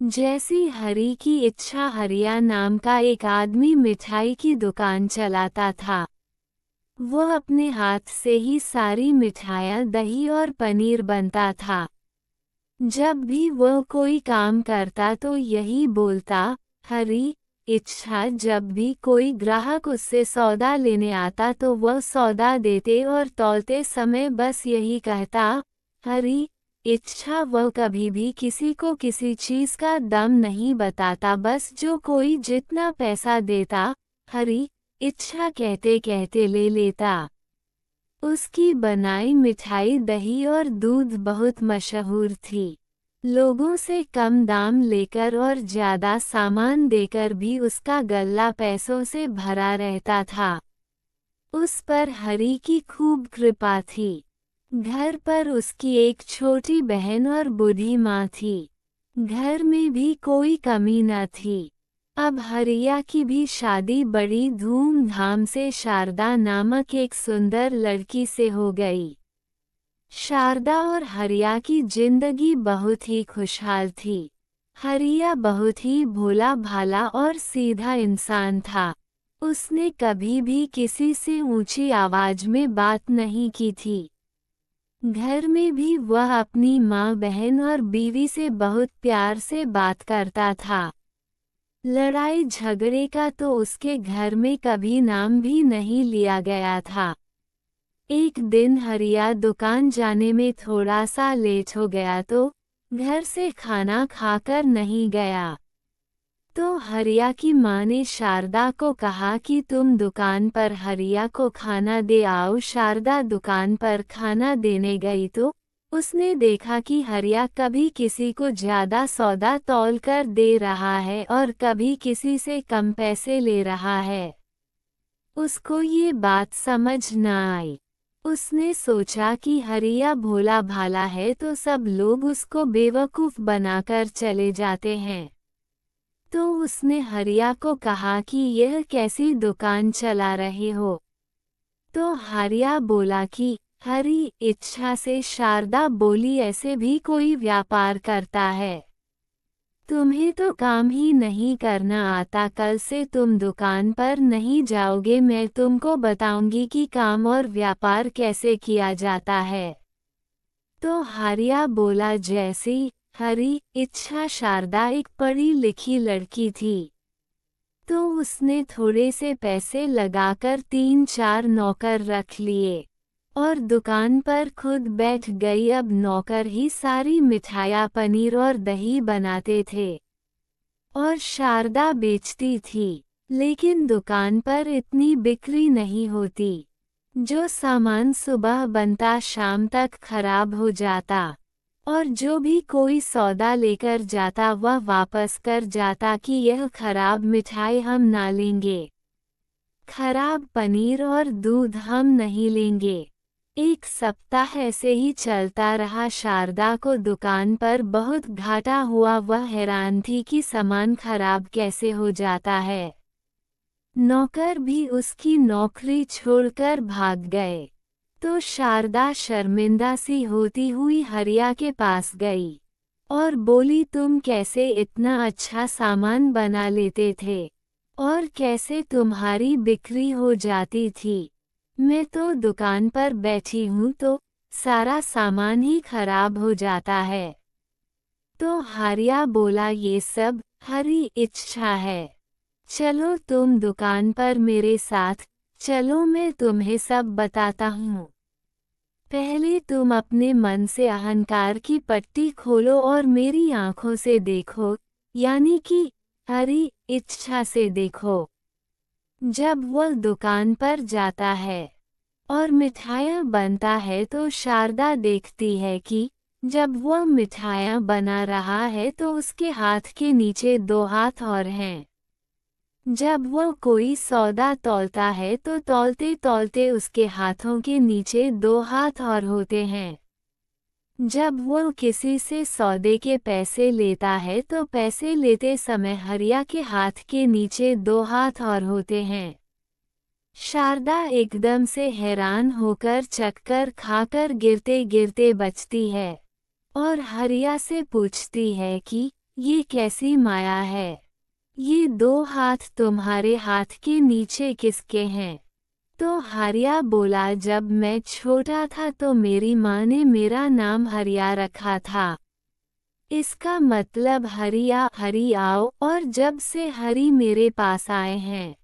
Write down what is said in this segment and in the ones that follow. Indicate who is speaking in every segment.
Speaker 1: जैसी हरी की इच्छा। हरिया नाम का एक आदमी मिठाई की दुकान चलाता था। वो अपने हाथ से ही सारी मिठाइयाँ, दही और पनीर बनता था। जब भी वह कोई काम करता तो यही बोलता, हरी इच्छा। जब भी कोई ग्राहक उससे सौदा लेने आता तो वह सौदा देते और तौलते समय बस यही कहता, हरी इच्छा। वह कभी भी किसी को किसी चीज का दम नहीं बताता, बस जो कोई जितना पैसा देता, हरी इच्छा कहते कहते ले लेता। उसकी बनाई मिठाई, दही और दूध बहुत मशहूर थी। लोगों से कम दाम लेकर और ज्यादा सामान देकर भी उसका गल्ला पैसों से भरा रहता था। उस पर हरी की खूब कृपा थी। घर पर उसकी एक छोटी बहन और बूढ़ी माँ थी। घर में भी कोई कमी न थी। अब हरिया की भी शादी बड़ी धूमधाम से शारदा नामक एक सुंदर लड़की से हो गई। शारदा और हरिया की जिंदगी बहुत ही खुशहाल थी। हरिया बहुत ही भोला भाला और सीधा इंसान था। उसने कभी भी किसी से ऊंची आवाज में बात नहीं की थी। घर में भी वह अपनी माँ, बहन और बीवी से बहुत प्यार से बात करता था। लड़ाई झगड़े का तो उसके घर में कभी नाम भी नहीं लिया गया था। एक दिन हरिया दुकान जाने में थोड़ा सा लेट हो गया तो घर से खाना खाकर नहीं गया। तो हरिया की माँ ने शारदा को कहा कि तुम दुकान पर हरिया को खाना दे आओ। शारदा दुकान पर खाना देने गई तो उसने देखा कि हरिया कभी किसी को ज्यादा सौदा तौल कर दे रहा है और कभी किसी से कम पैसे ले रहा है। उसको ये बात समझ न आई। उसने सोचा कि हरिया भोला भाला है तो सब लोग उसको बेवकूफ बनाकर चले जाते हैं। तो उसने हरिया को कहा कि यह कैसी दुकान चला रहे हो। तो हरिया बोला कि हरी इच्छा से। शारदा बोली, ऐसे भी कोई व्यापार करता है? तुम्हें तो काम ही नहीं करना आता। कल से तुम दुकान पर नहीं जाओगे। मैं तुमको बताऊंगी कि काम और व्यापार कैसे किया जाता है। तो हरिया बोला, जैसी हरी इच्छा। शारदा एक पढ़ी लिखी लड़की थी तो उसने थोड़े से पैसे लगाकर 3-4 नौकर रख लिए और दुकान पर खुद बैठ गई। अब नौकर ही सारी मिठाइयाँ, पनीर और दही बनाते थे और शारदा बेचती थी। लेकिन दुकान पर इतनी बिक्री नहीं होती। जो सामान सुबह बनता शाम तक खराब हो जाता और जो भी कोई सौदा लेकर जाता वह वापस कर जाता कि यह खराब मिठाई हम ना लेंगे, खराब पनीर और दूध हम नहीं लेंगे। एक सप्ताह ऐसे ही चलता रहा। शारदा को दुकान पर बहुत घाटा हुआ। वह हैरान थी कि सामान खराब कैसे हो जाता है। नौकर भी उसकी नौकरी छोड़कर भाग गए। तो शारदा शर्मिंदा सी होती हुई हरिया के पास गई और बोली, तुम कैसे इतना अच्छा सामान बना लेते थे और कैसे तुम्हारी बिक्री हो जाती थी? मैं तो दुकान पर बैठी हूँ तो सारा सामान ही खराब हो जाता है। तो हरिया बोला, ये सब हरी इच्छा है। चलो तुम दुकान पर मेरे साथ चलो, मैं तुम्हें सब बताता हूँ। पहले तुम अपने मन से अहंकार की पट्टी खोलो और मेरी आंखों से देखो, यानी कि हरी इच्छा से देखो। जब वह दुकान पर जाता है और मिठाइयाँ बनता है तो शारदा देखती है कि जब वह मिठाइयाँ बना रहा है तो उसके हाथ के नीचे 2 हाथ और हैं। जब वह कोई सौदा तौलता है तो तौलते तौलते उसके हाथों के नीचे 2 हाथ और होते हैं। जब वह किसी से सौदे के पैसे लेता है तो पैसे लेते समय हरिया के हाथ के नीचे 2 हाथ और होते हैं। शारदा एकदम से हैरान होकर चक्कर खाकर गिरते गिरते बचती है और हरिया से पूछती है कि ये कैसी माया है? ये 2 हाथ तुम्हारे हाथ के नीचे किसके हैं? तो हरिया बोला, जब मैं छोटा था तो मेरी माँ ने मेरा नाम हरिया रखा था। इसका मतलब हरिया हरि आओ, और जब से हरि मेरे पास आए हैं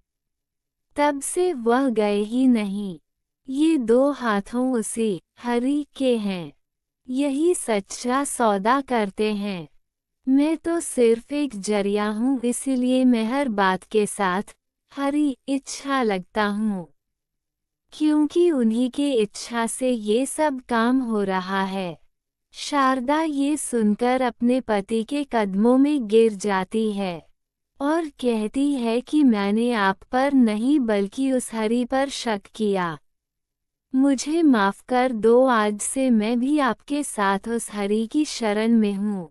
Speaker 1: तब से वह गए ही नहीं। ये 2 हाथों उसी हरि के हैं। यही सच्चा सौदा करते हैं। मैं तो सिर्फ एक जरिया हूँ, इसलिए मैं हर बात के साथ हरि इच्छा लगता हूँ, क्योंकि उन्हीं के इच्छा से ये सब काम हो रहा है। शारदा ये सुनकर अपने पति के कदमों में गिर जाती है और कहती है कि मैंने आप पर नहीं बल्कि उस हरि पर शक किया। मुझे माफ कर दो, आज से मैं भी आपके साथ उस हरि की शरण में हूँ।